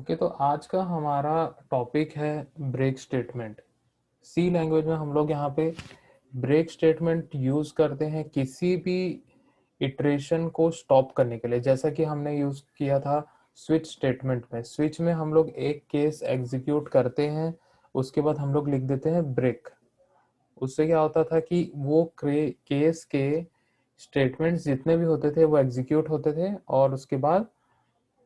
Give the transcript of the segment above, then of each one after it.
Okay, तो आज का हमारा टॉपिक है ब्रेक स्टेटमेंट। सी लैंग्वेज में हम लोग यहाँ पे ब्रेक स्टेटमेंट यूज करते हैं किसी भी इटरेशन को स्टॉप करने के लिए। जैसा कि हमने यूज किया था स्विच स्टेटमेंट में। स्विच में हम लोग एक केस एग्जीक्यूट करते हैं, उसके बाद हम लोग लिख देते हैं ब्रेक। उससे क्या होता था कि वो केस के स्टेटमेंट्स जितने भी होते थे वो एग्जीक्यूट होते थे, और उसके बाद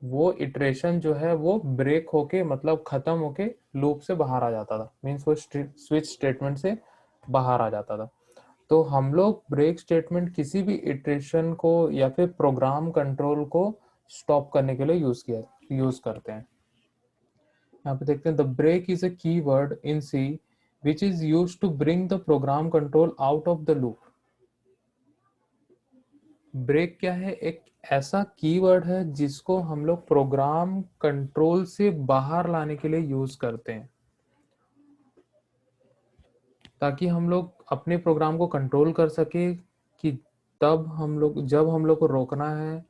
वो इटरेशन जो है वो ब्रेक होके मतलब खत्म होके लूप से बाहर आ जाता था। मीन्स वो स्विच स्टेटमेंट से बाहर आ जाता था। तो हम लोग ब्रेक स्टेटमेंट किसी भी इटरेशन को या फिर प्रोग्राम कंट्रोल को स्टॉप करने के लिए यूज करते हैं। यहाँ पे देखते हैं, the break is a keyword in C which is use to bring the program control out of the loop. Break क्या है? एक ऐसा कीवर्ड है जिसको हम लोग प्रोग्राम कंट्रोल से बाहर लाने के लिए यूज करते हैं, ताकि हम लोग अपने प्रोग्राम को कंट्रोल कर सके कि जब हम लोग को रोकना है।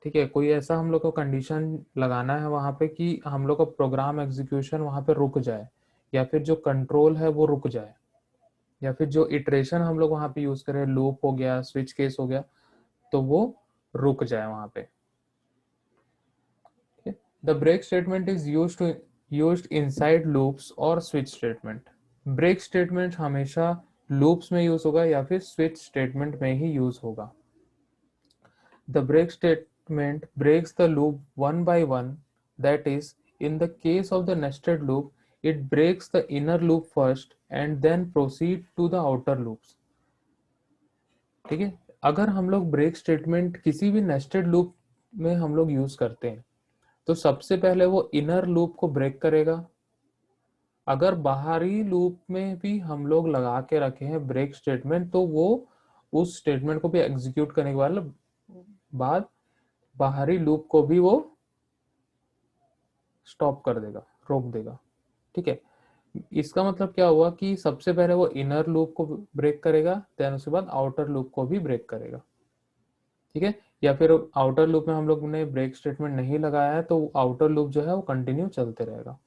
ठीक है, कोई ऐसा हम लोग को कंडीशन लगाना है वहां पे कि हम लोग का प्रोग्राम एग्जीक्यूशन वहां पे रुक जाए, या फिर जो कंट्रोल है वो रुक जाए, या फिर जो इटरेशन हम लोग वहां पे यूज करें, लूप हो गया, स्विच केस हो गया, तो वो रुक जाए वहां पे। The break statement is used inside loops और switch statement. Break statement हमेशा loops में यूज होगा या फिर switch statement में ही यूज होगा। The break statement breaks the loop one by one. That is, in the case of the nested loop, it breaks the inner loop first and then proceed to the outer loops. ठीक है, अगर हम लोग break statement किसी भी nested loop में हम लोग यूज करते हैं तो सबसे पहले वो इनर लूप को ब्रेक करेगा। अगर बाहरी लूप में भी हम लोग लगा के रखे हैं ब्रेक स्टेटमेंट, तो वो उस स्टेटमेंट को भी एग्जीक्यूट करने के बाद बाहरी लूप को भी वो स्टॉप कर देगा, रोक देगा। ठीक है, इसका मतलब क्या हुआ कि सबसे पहले वो इनर लूप को ब्रेक करेगा, देन उसके बाद आउटर लूप को भी ब्रेक करेगा। ठीक है, या फिर आउटर लूप में हम लोग ने ब्रेक स्टेटमेंट नहीं लगाया है तो आउटर लूप जो है वो कंटिन्यू चलते रहेगा।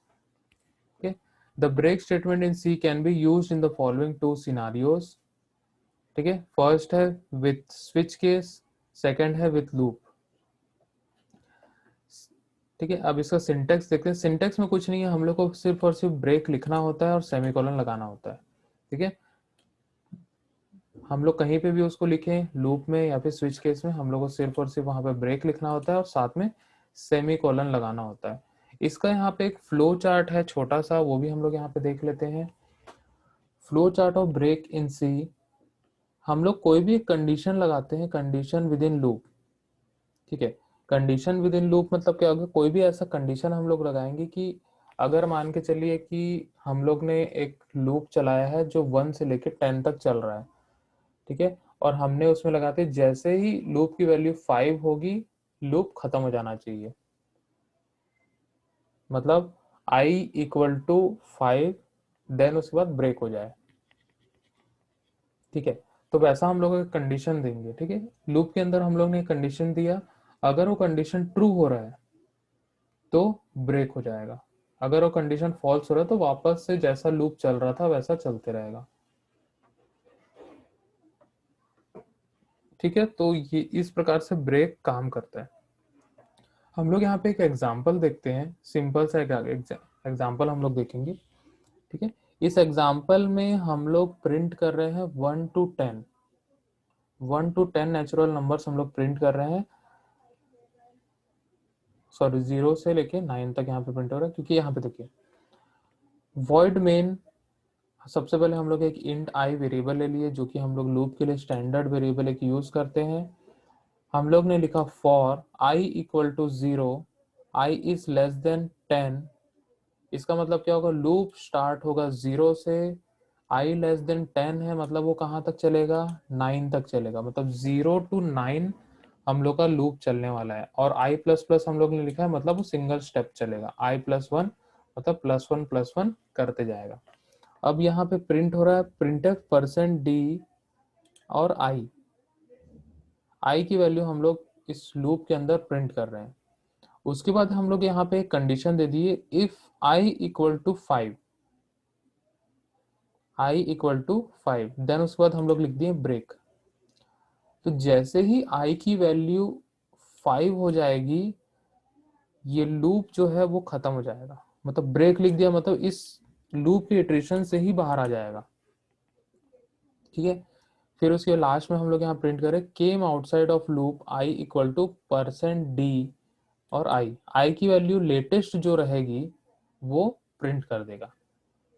Okay. The break statement in C can be used in the following two scenarios. ठीक है, फर्स्ट है विथ स्विच केस, सेकंड है विथ लूप। ठीक है, अब इसका सिंटेक्स देखते हैं। सिंटेक्स में कुछ नहीं है, हम लोग को सिर्फ और सिर्फ ब्रेक लिखना होता है और सेमीकोलन लगाना होता है। ठीक है, हम लोग कहीं पे भी उसको लिखें, लूप में या फिर स्विच केस में, हम लोग को सिर्फ और सिर्फ वहां पे ब्रेक लिखना होता है और साथ में सेमीकोलन लगाना होता है। इसका यहाँ पे एक फ्लो चार्ट है छोटा सा, वो भी हम लोग यहाँ पे देख लेते हैं। Flow chart of break in C, हम लोग कोई भी एक कंडीशन लगाते हैं, कंडीशन विद इन लूप। ठीक है, कंडीशन विद इन लूप मतलब क्या होगा? कोई भी ऐसा कंडीशन हम लोग लगाएंगे कि अगर मान के चलिए कि हम लोग ने एक लूप चलाया है जो 1 से लेके 10 तक चल रहा है। ठीक है, और हमने उसमें लगाते जैसे ही लूप की वैल्यू 5 होगी लूप खत्म हो जाना चाहिए। मतलब i इक्वल टू 5, देन उसके बाद ब्रेक हो जाए। ठीक है, तो वैसा हम लोग एक कंडीशन देंगे। ठीक है, लूप के अंदर हम लोग ने कंडीशन दिया, अगर वो कंडीशन ट्रू हो रहा है तो ब्रेक हो जाएगा, अगर वो कंडीशन फॉल्स हो रहा है तो वापस से जैसा लूप चल रहा था वैसा चलते रहेगा। ठीक है, तो ये इस प्रकार से ब्रेक काम करता है। हम लोग यहाँ पे एक एग्जाम्पल देखते हैं, सिंपल सा एग्जाम्पल हम लोग देखेंगे। ठीक है, इस एग्जाम्पल में हम लोग प्रिंट कर रहे हैं 1 to 10, 1 to 10 नेचुरल नंबर्स हम लोग प्रिंट कर रहे हैं। सॉरी, 0 से लेके 9 तक यहाँ पे प्रिंट हो रहा है, क्योंकि यहाँ पे देखिए वॉइड मेन। सबसे पहले हम लोग एक इंट आई वेरिएबल ले लिए, जो कि हम लोग लूप के लिए स्टैंडर्ड वेरिएबल एक यूज करते हैं। हम लोग ने लिखा for i equal to 0, i is less than 10। इसका मतलब क्या होगा? लूप स्टार्ट होगा 0 से, आई लेस देन 10 है, मतलब वो कहाँ तक चलेगा? 9 तक चलेगा। मतलब 0 to 9 हम लोग का लूप चलने वाला है। और आई प्लस प्लस हम लोग ने लिखा है, मतलब वो सिंगल स्टेप चलेगा। i+1 मतलब +1+1 करते जाएगा। अब यहाँ पे प्रिंट हो रहा है printf%d और आई की वैल्यू हम लोग इस लूप के अंदर प्रिंट कर रहे हैं। उसके बाद हम लोग यहाँ पे एक कंडीशन दे दिए, if i equal to 5, i equal to 5, then उसके बाद हम लोग लिख दिए ब्रेक। तो जैसे ही i की वैल्यू 5 हो जाएगी, ये लूप जो है वो खत्म हो जाएगा, मतलब ब्रेक लिख दिया, मतलब इस लूप की इटरेशन से ही बाहर आ जाएगा। ठीक है, फिर उसके लास्ट में हम लोग यहाँ प्रिंट करें came outside of loop i equal to %d और आई की वैल्यू लेटेस्ट जो रहेगी वो प्रिंट कर देगा।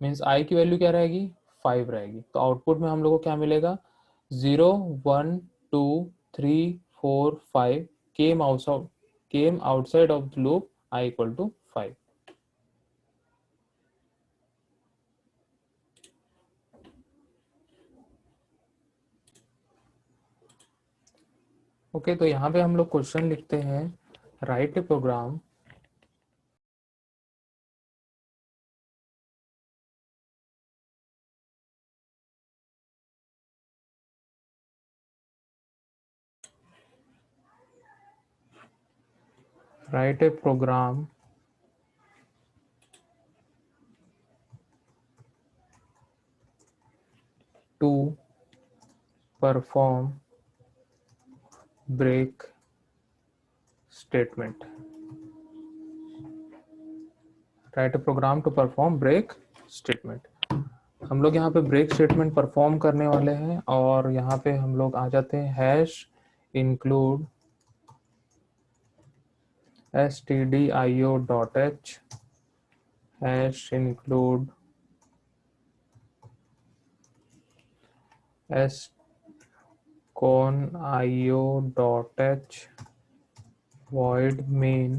मीन्स आई की वैल्यू क्या रहेगी, 5 रहेगी। तो आउटपुट में हम लोग को क्या मिलेगा, 0 1 2 3 4 5 came outside of the loop i equal to 5। Okay, तो यहाँ पे हम लोग क्वेश्चन लिखते हैं, write a program write a program to perform break statement, write a program to perform break statement। हम लोग यहाँ पे ब्रेक स्टेटमेंट परफॉर्म करने वाले हैं, और यहाँ पे हम लोग आ जाते हैं hash include stdio.h, hash include conio.h, void main,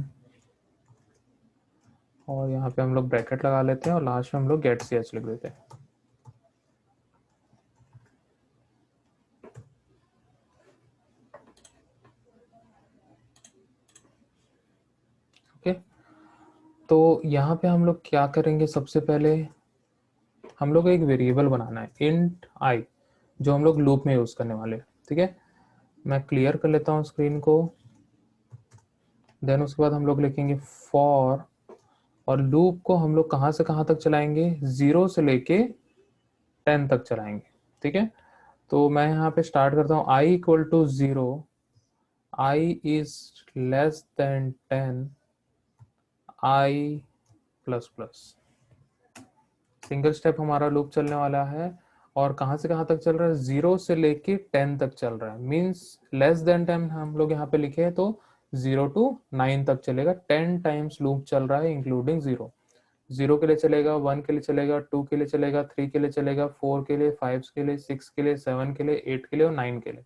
और यहाँ पे हम लोग ब्रैकेट लगा लेते हैं और लास्ट में हम लोग गेट ch लिख देते हैं। ओके, तो यहाँ पे हम लोग क्या करेंगे, सबसे पहले हम लोग एक वेरिएबल बनाना है इंट i, जो हम लोग लूप में यूज करने वाले हैं। ठीक है, मैं क्लियर कर लेता हूँ स्क्रीन को। देन उसके बाद हम लोग लिखेंगे फॉर, और लूप को हम लोग कहाँ से कहाँ तक चलाएंगे, 0 से लेके 10 तक चलाएंगे। ठीक है, तो मैं यहाँ पे स्टार्ट करता हूँ, i equal to 0, i is less than 10, i plus plus. Single step हमारा लूप चलने वाला है, और कहाँ से कहाँ तक चल रहा है, 0 से लेके 10 तक चल रहा है। मीन्स लेस देन 10 हम लोग यहाँ पे लिखे हैं, तो 0 to 9 तक चलेगा। 10 टाइम्स लूप चल रहा है इंक्लूडिंग 0। 0 के लिए चलेगा, 1 के लिए चलेगा, 2 के लिए चलेगा, 3 के लिए चलेगा, 4 के लिए, 5 के लिए, 6 के लिए, 7 के लिए, 8 के लिए और 9 के लिए।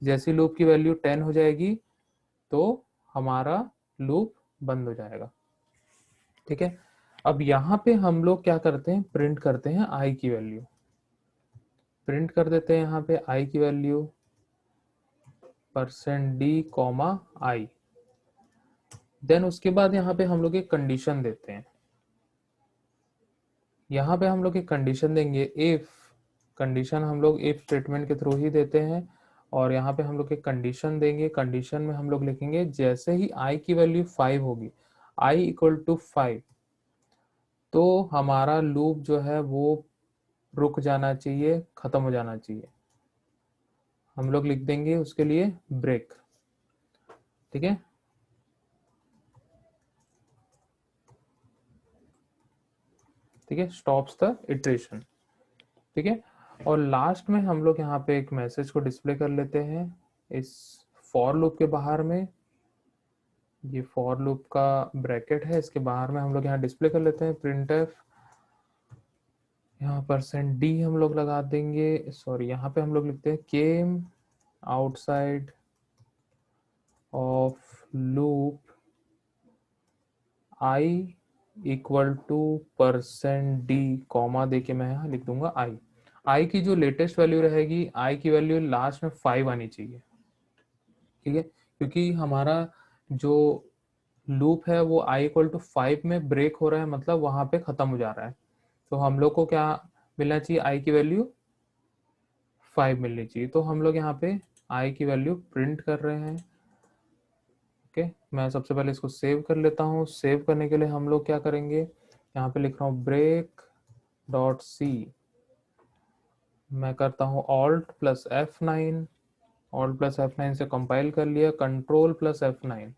जैसी लूप की वैल्यू 10 हो जाएगी तो हमारा लूप बंद हो जाएगा। ठीक है, अब यहाँ पे हम लोग क्या करते हैं, प्रिंट करते हैं आई की वैल्यू। प्रिंट कर देते हैं यहाँ पे आई की वैल्यू %d, i। देन उसके बाद यहाँ पे हम लोग एक कंडीशन देते हैं। यहाँ पे हम लोग एक कंडीशन देंगे इफ, कंडीशन हम लोग इफ स्टेटमेंट के थ्रू ही देते हैं, और यहाँ पे हम लोग एक कंडीशन देंगे। कंडीशन में हम लोग लिखेंगे जैसे ही i की वैल्यू 5 होगी, i इक्वल टू 5, तो हमारा लूप जो है वो रुक जाना चाहिए, खत्म हो जाना चाहिए। हम लोग लिख देंगे उसके लिए ब्रेक। ठीक है, ठीक है, स्टॉप्स द इटरेशन। ठीक है, और लास्ट में हम लोग यहाँ पे एक मैसेज को डिस्प्ले कर लेते हैं इस फॉर लूप के बाहर में। ये फॉर लूप का ब्रैकेट है, इसके बाहर में हम लोग यहाँ डिस्प्ले कर लेते हैं printf, यहाँ %d हम लोग लगा देंगे, सॉरी यहाँ पे हम लोग लिखते हैं came outside of loop i equal to %d, comma देके मैं यहाँ लिख दूंगा i की जो लेटेस्ट वैल्यू रहेगी, i की वैल्यू लास्ट में 5 आनी चाहिए। ठीक है, क्योंकि हमारा जो लूप है वो i इक्वल टू 5 में ब्रेक हो रहा है, मतलब वहां पे खत्म हो जा रहा है। तो हम लोग को क्या मिलना चाहिए, i की वैल्यू 5 मिलनी चाहिए। तो हम लोग यहाँ पे i की वैल्यू प्रिंट कर रहे हैं ओके, मैं सबसे पहले इसको सेव कर लेता हूँ। सेव करने के लिए हम लोग क्या करेंगे, यहाँ पे लिख रहा हूँ break डॉट सी, मैं करता हूँ Alt+F9, Alt+F9 से कंपाइल कर लिया, Control+F9,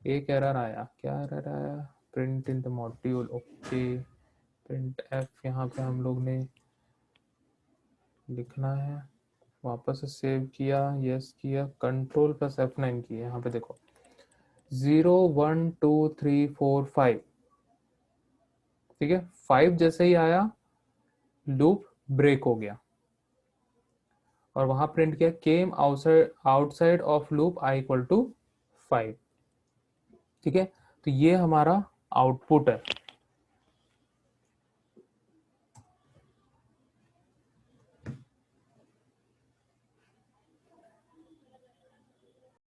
एक एरर आया, क्या एरर आया, print in the module, okay, print F यहाँ पे हम लोग ने लिखना है, वापस से सेव किया, यस किया, Control+F9 किया, यहाँ पे देखो 0 1 2 3 4 5, ठीक है, 5 जैसे ही आया लूप ब्रेक हो गया और वहां प्रिंट किया came outside of loop i equal to 5, ठीक है। तो ये हमारा आउटपुट है।